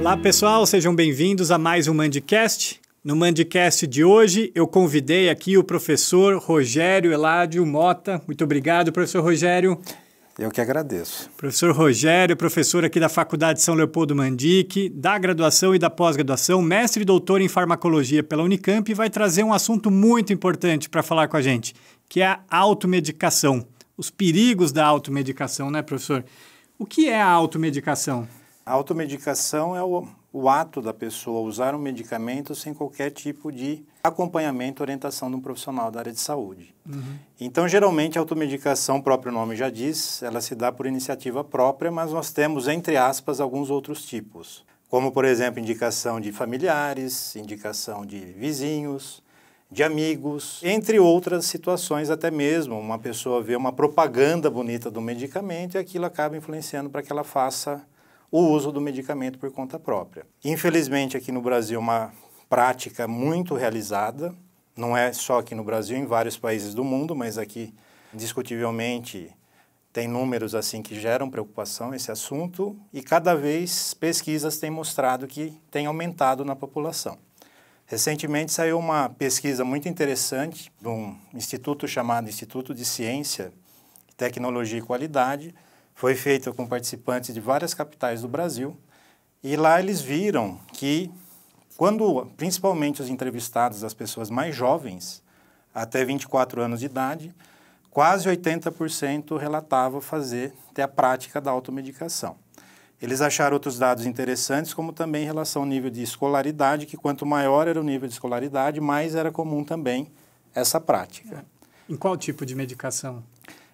Olá pessoal, sejam bem-vindos a mais um Mandicast. No Mandicast de hoje eu convidei aqui o professor Rogério Eládio Mota. Muito obrigado, professor Rogério. Eu que agradeço. Professor Rogério, professor aqui da Faculdade São Leopoldo Mandic, da graduação e da pós-graduação, mestre e doutor em farmacologia pela Unicamp, e vai trazer um assunto muito importante para falar com a gente, que é a automedicação. Os perigos da automedicação, né, professor? O que é a automedicação? A automedicação é o ato da pessoa usar um medicamento sem qualquer tipo de acompanhamento, orientação de um profissional da área de saúde. Então, geralmente, a automedicação, o próprio nome já diz, ela se dá por iniciativa própria, mas nós temos, entre aspas, alguns outros tipos, como, por exemplo, indicação de familiares, indicação de vizinhos, de amigos, entre outras situações, até mesmo uma pessoa vê uma propaganda bonita do medicamento e aquilo acaba influenciando para que ela faça o uso do medicamento por conta própria. Infelizmente, aqui no Brasil, é uma prática muito realizada, não é só aqui no Brasil, em vários países do mundo, mas aqui, indiscutivelmente, tem números assim que geram preocupação esse assunto e cada vez pesquisas têm mostrado que tem aumentado na população. Recentemente saiu uma pesquisa muito interessante de um instituto chamado Instituto de Ciência, Tecnologia e Qualidade. Foi feita com participantes de várias capitais do Brasil e lá eles viram que quando, principalmente os entrevistados, as pessoas mais jovens, até 24 anos de idade, quase 80% relatavam ter a prática da automedicação. Eles acharam outros dados interessantes, como também em relação ao nível de escolaridade, que quanto maior era o nível de escolaridade, mais era comum também essa prática. Em qual tipo de medicação?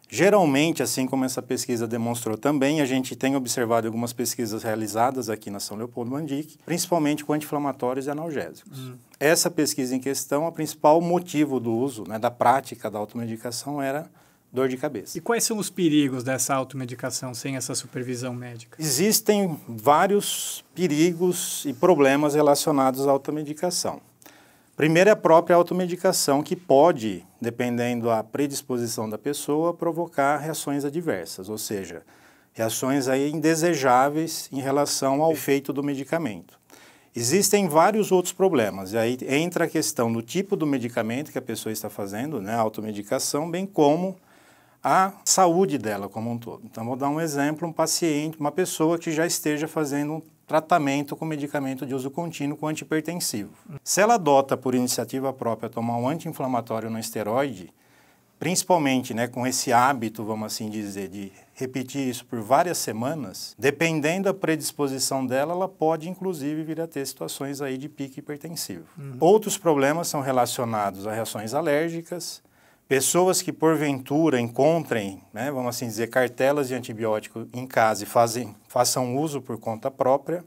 Geralmente, assim como essa pesquisa demonstrou também, a gente tem observado algumas pesquisas realizadas aqui na São Leopoldo Mandic, principalmente com anti-inflamatórios e analgésicos. Essa pesquisa em questão, o principal motivo do uso, né, da prática da automedicação era dor de cabeça. E quais são os perigos dessa automedicação sem essa supervisão médica? Existem vários perigos e problemas relacionados à automedicação. Primeiro é a própria automedicação, que pode, dependendo da predisposição da pessoa, provocar reações adversas, ou seja, reações aí indesejáveis em relação ao efeito do medicamento. Existem vários outros problemas, e aí entra a questão do tipo do medicamento que a pessoa está fazendo, né, a automedicação, bem como a saúde dela como um todo. Então, vou dar um exemplo, um paciente, uma pessoa que já esteja fazendo um tratamento com medicamento de uso contínuo com antihipertensivo. Se ela adota por iniciativa própria tomar um anti-inflamatório não esteroide, principalmente, né, com esse hábito, vamos assim dizer, de repetir isso por várias semanas, dependendo da predisposição dela, ela pode inclusive vir a ter situações aí de pico hipertensivo. Outros problemas são relacionados a reações alérgicas, pessoas que porventura encontrem, né, vamos assim dizer, cartelas de antibiótico em casa e façam uso por conta própria,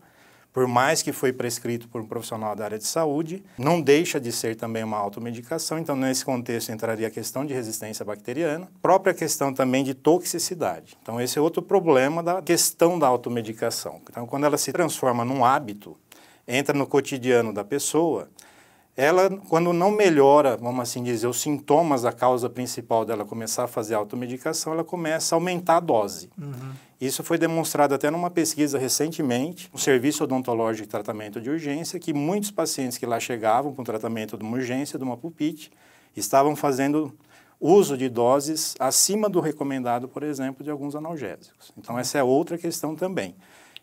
por mais que foi prescrito por um profissional da área de saúde, não deixa de ser também uma automedicação, então nesse contexto entraria a questão de resistência bacteriana, própria questão também de toxicidade. Então esse é outro problema da questão da automedicação. Então quando ela se transforma num hábito, entra no cotidiano da pessoa, ela, quando não melhora, vamos assim dizer, os sintomas da causa principal dela começar a fazer automedicação, ela começa a aumentar a dose. Isso foi demonstrado até numa pesquisa recentemente, no Serviço Odontológico de Tratamento de Urgência, que muitos pacientes que lá chegavam com tratamento de uma urgência, de uma pulpite, estavam fazendo uso de doses acima do recomendado, por exemplo, de alguns analgésicos. Então, essa é outra questão também.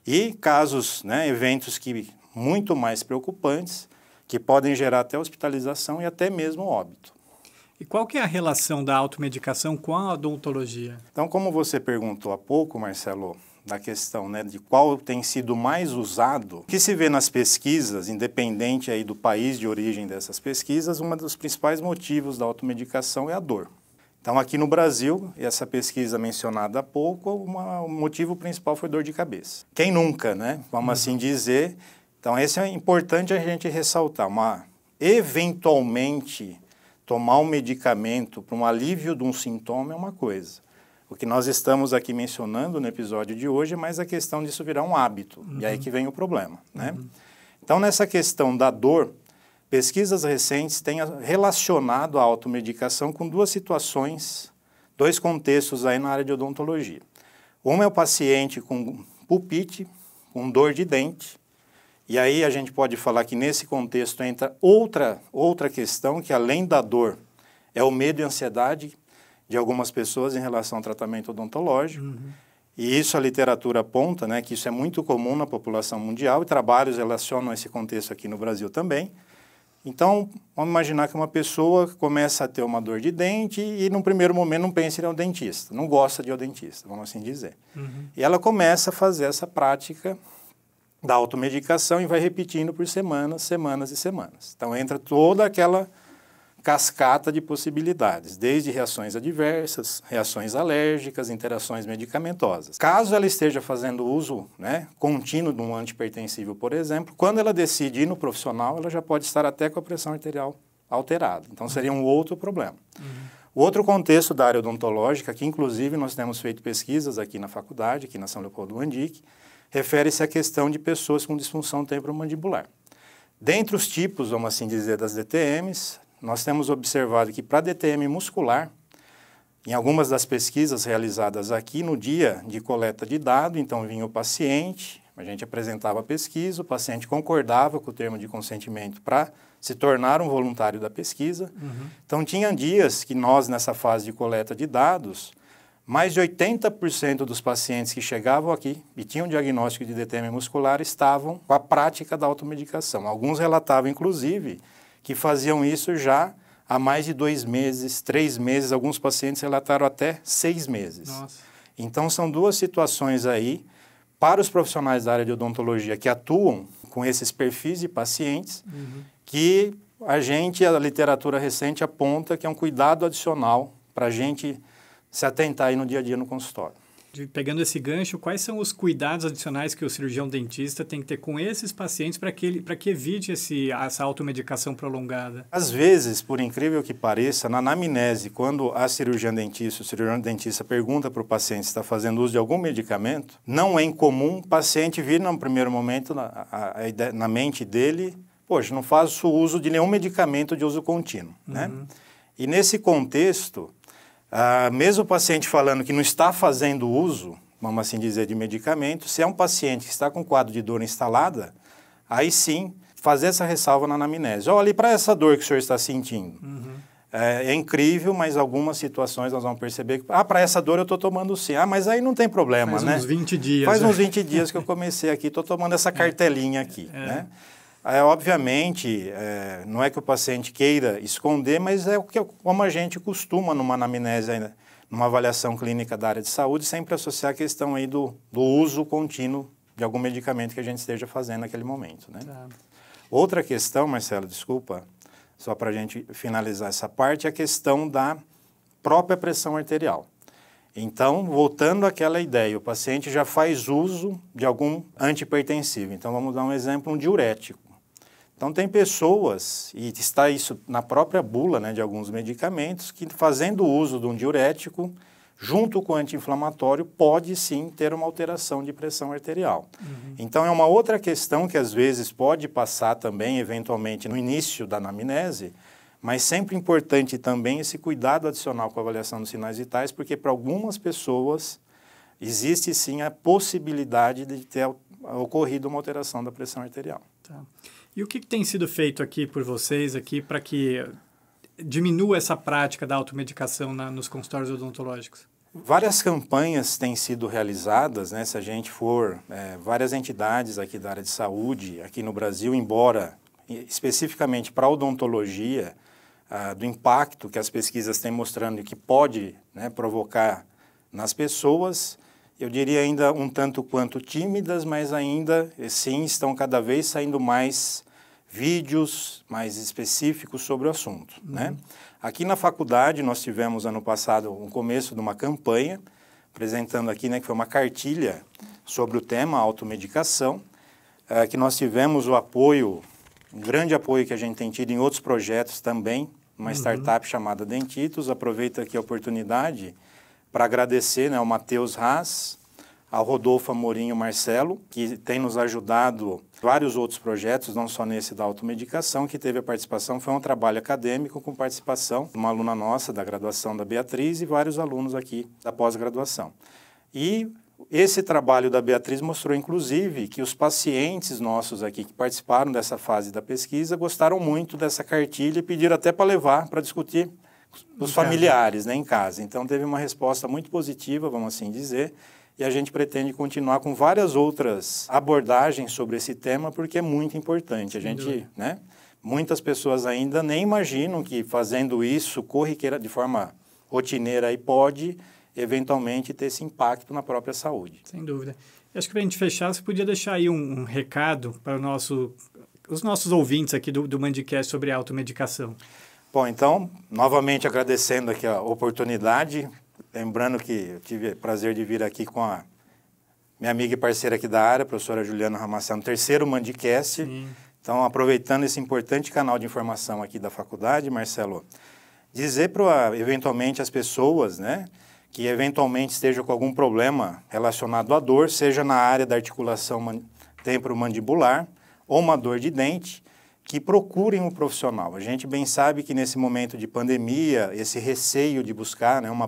E casos, né, eventos muito mais preocupantes, que podem gerar até hospitalização e até mesmo óbito. E qual que é a relação da automedicação com a odontologia? Então, como você perguntou há pouco, Marcelo, da questão, né, de qual tem sido mais usado, o que se vê nas pesquisas, independente aí do país de origem dessas pesquisas, um dos principais motivos da automedicação é a dor. Então, aqui no Brasil, essa pesquisa mencionada há pouco, o motivo principal foi dor de cabeça. Quem nunca, né? Vamos assim dizer. Então, esse é importante a gente ressaltar. Eventualmente, tomar um medicamento para um alívio de um sintoma é uma coisa. O que nós estamos aqui mencionando no episódio de hoje é mais a questão disso virar um hábito. E aí que vem o problema, né? Então, nessa questão da dor, pesquisas recentes têm relacionado a automedicação com duas situações, dois contextos aí na área de odontologia. Um é o paciente com pulpite, com dor de dente, E aí a gente pode falar que nesse contexto entra outra questão, que além da dor, é o medo e ansiedade de algumas pessoas em relação ao tratamento odontológico. E isso a literatura aponta, né, que isso é muito comum na população mundial, e trabalhos relacionam esse contexto aqui no Brasil também. Então, vamos imaginar que uma pessoa começa a ter uma dor de dente e, num primeiro momento, não pensa em ir ao dentista, não gosta de ir ao dentista, vamos assim dizer. E ela começa a fazer essa prática da automedicação e vai repetindo por semanas, semanas e semanas. Então, entra toda aquela cascata de possibilidades, desde reações adversas, reações alérgicas, interações medicamentosas. Caso ela esteja fazendo uso, né, contínuo de um antihipertensivo, por exemplo, quando ela decide ir no profissional, ela já pode estar até com a pressão arterial alterada. Então, seria um outro problema. O outro contexto da área odontológica, que inclusive nós temos feito pesquisas aqui na faculdade, aqui na São Leopoldo Mandic, refere-se à questão de pessoas com disfunção temporomandibular. Dentre os tipos, vamos assim dizer, das DTMs, nós temos observado que para DTM muscular, em algumas das pesquisas realizadas aqui no dia de coleta de dado, então vinha o paciente, a gente apresentava a pesquisa, o paciente concordava com o termo de consentimento para se tornar um voluntário da pesquisa. Então tinha dias que nós, nessa fase de coleta de dados, mais de 80% dos pacientes que chegavam aqui e tinham diagnóstico de DTM muscular estavam com a prática da automedicação. Alguns relatavam, inclusive, que faziam isso já há mais de 2 meses, 3 meses, alguns pacientes relataram até 6 meses. Nossa. Então, são duas situações aí para os profissionais da área de odontologia que atuam com esses perfis de pacientes, que a literatura recente aponta que é um cuidado adicional para a gente se atentar aí no dia a dia no consultório. Pegando esse gancho, quais são os cuidados adicionais que o cirurgião dentista tem que ter com esses pacientes para que evite essa automedicação prolongada? Às vezes, por incrível que pareça, na anamnese, quando o cirurgião dentista pergunta para o paciente se está fazendo uso de algum medicamento, não é incomum o paciente vir no primeiro momento na mente dele, poxa, não faço uso de nenhum medicamento de uso contínuo, né? E nesse contexto, mesmo o paciente falando que não está fazendo uso, vamos assim dizer, de medicamento, se é um paciente que está com quadro de dor instalada, aí sim, fazer essa ressalva na anamnese. Olha, e para essa dor que o senhor está sentindo? É incrível, mas algumas situações nós vamos perceber que, para essa dor eu estou tomando sim. Mas aí não tem problema, né? Faz uns 20 dias. Faz uns 20 dias que eu comecei aqui, estou tomando essa cartelinha aqui, né? Obviamente, não é que o paciente queira esconder, mas é como a gente costuma numa anamnese, numa avaliação clínica da área de saúde, sempre associar a questão aí do uso contínuo de algum medicamento que a gente esteja fazendo naquele momento, né? Tá. Outra questão, Marcelo, desculpa, só para a gente finalizar essa parte, é a questão da própria pressão arterial. Então, voltando àquela ideia, o paciente já faz uso de algum antihipertensivo. Então, vamos dar um exemplo, um diurético. Então, tem pessoas, e está isso na própria bula, né, de alguns medicamentos, que fazendo uso de um diurético, junto com o anti-inflamatório, pode sim ter uma alteração de pressão arterial. Então, é uma outra questão que às vezes pode passar também, eventualmente, no início da anamnese, mas sempre importante também esse cuidado adicional com a avaliação dos sinais vitais, porque para algumas pessoas existe sim a possibilidade de ter ocorrido uma alteração da pressão arterial. Tá. E o que tem sido feito aqui por vocês aqui para que diminua essa prática da automedicação nos consultórios odontológicos? Várias campanhas têm sido realizadas, né? Se a gente for, várias entidades aqui da área de saúde, aqui no Brasil, embora especificamente para a odontologia, do impacto que as pesquisas têm mostrando que pode, né, provocar nas pessoas, eu diria ainda um tanto quanto tímidas, mas ainda, sim, estão cada vez saindo mais vídeos mais específicos sobre o assunto, né? Aqui na faculdade nós tivemos ano passado um começo de uma campanha, apresentando aqui, né, que foi uma cartilha sobre o tema automedicação, que nós tivemos o apoio, um grande apoio que a gente tem tido em outros projetos também, uma startup chamada Dentitos. Aproveito aqui a oportunidade para agradecer, né, ao Matheus Haas, ao Rodolfo Amorim e ao Marcelo, que tem nos ajudado em vários outros projetos, não só nesse da automedicação, que teve a participação, foi um trabalho acadêmico com participação de uma aluna nossa da graduação da Beatriz e vários alunos aqui da pós-graduação. E Esse trabalho da Beatriz mostrou, inclusive, que os pacientes nossos aqui que participaram dessa fase da pesquisa gostaram muito dessa cartilha e pediram até para levar para discutir os familiares, né, em casa. Então, teve uma resposta muito positiva, vamos assim dizer, e a gente pretende continuar com várias outras abordagens sobre esse tema, porque é muito importante. A gente, né, muitas pessoas ainda nem imaginam que fazendo isso corriqueira, de forma rotineira, aí pode eventualmente ter esse impacto na própria saúde. Sem dúvida. Acho que para a gente fechar, você podia deixar aí um recado para os nossos ouvintes aqui do Mandicast sobre a automedicação. Bom, então, novamente agradecendo aqui a oportunidade, lembrando que eu tive o prazer de vir aqui com a minha amiga e parceira aqui da área, a professora Juliana Ramacel, no terceiro Mandicast. Sim. Então, aproveitando esse importante canal de informação aqui da faculdade, Marcelo, dizer para, eventualmente, as pessoas, né, que eventualmente estejam com algum problema relacionado à dor, seja na área da articulação temporomandibular ou uma dor de dente, que procurem um profissional. A gente bem sabe que nesse momento de pandemia, esse receio de buscar, né, um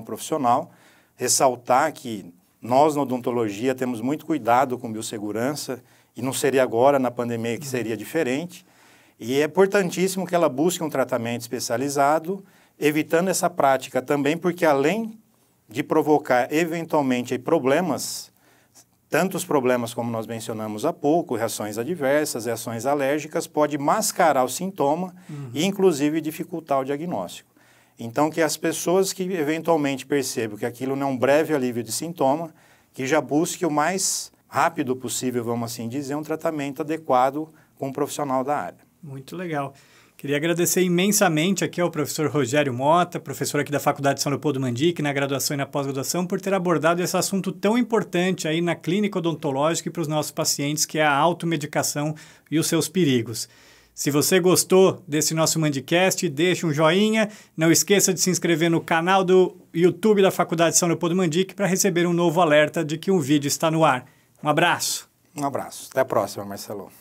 profissional, ressaltar que nós na odontologia temos muito cuidado com biossegurança, e não seria agora na pandemia que seria diferente, e é importantíssimo que ela busque um tratamento especializado, evitando essa prática também, porque além de provocar eventualmente problemas, tantos problemas como nós mencionamos há pouco, reações adversas, reações alérgicas, pode mascarar o sintoma e inclusive dificultar o diagnóstico. Então que as pessoas que eventualmente percebam que aquilo não é um breve alívio de sintoma, que já busque o mais rápido possível, vamos assim dizer, um tratamento adequado com um profissional da área. Muito legal. Queria agradecer imensamente aqui ao professor Rogério Mota, professor aqui da Faculdade de São Leopoldo Mandic, na graduação e na pós-graduação, por ter abordado esse assunto tão importante aí na clínica odontológica e para os nossos pacientes, que é a automedicação e os seus perigos. Se você gostou desse nosso Mandicast, deixe um joinha. Não esqueça de se inscrever no canal do YouTube da Faculdade de São Leopoldo Mandic para receber um novo alerta de que um vídeo está no ar. Um abraço. Um abraço. Até a próxima, Marcelo.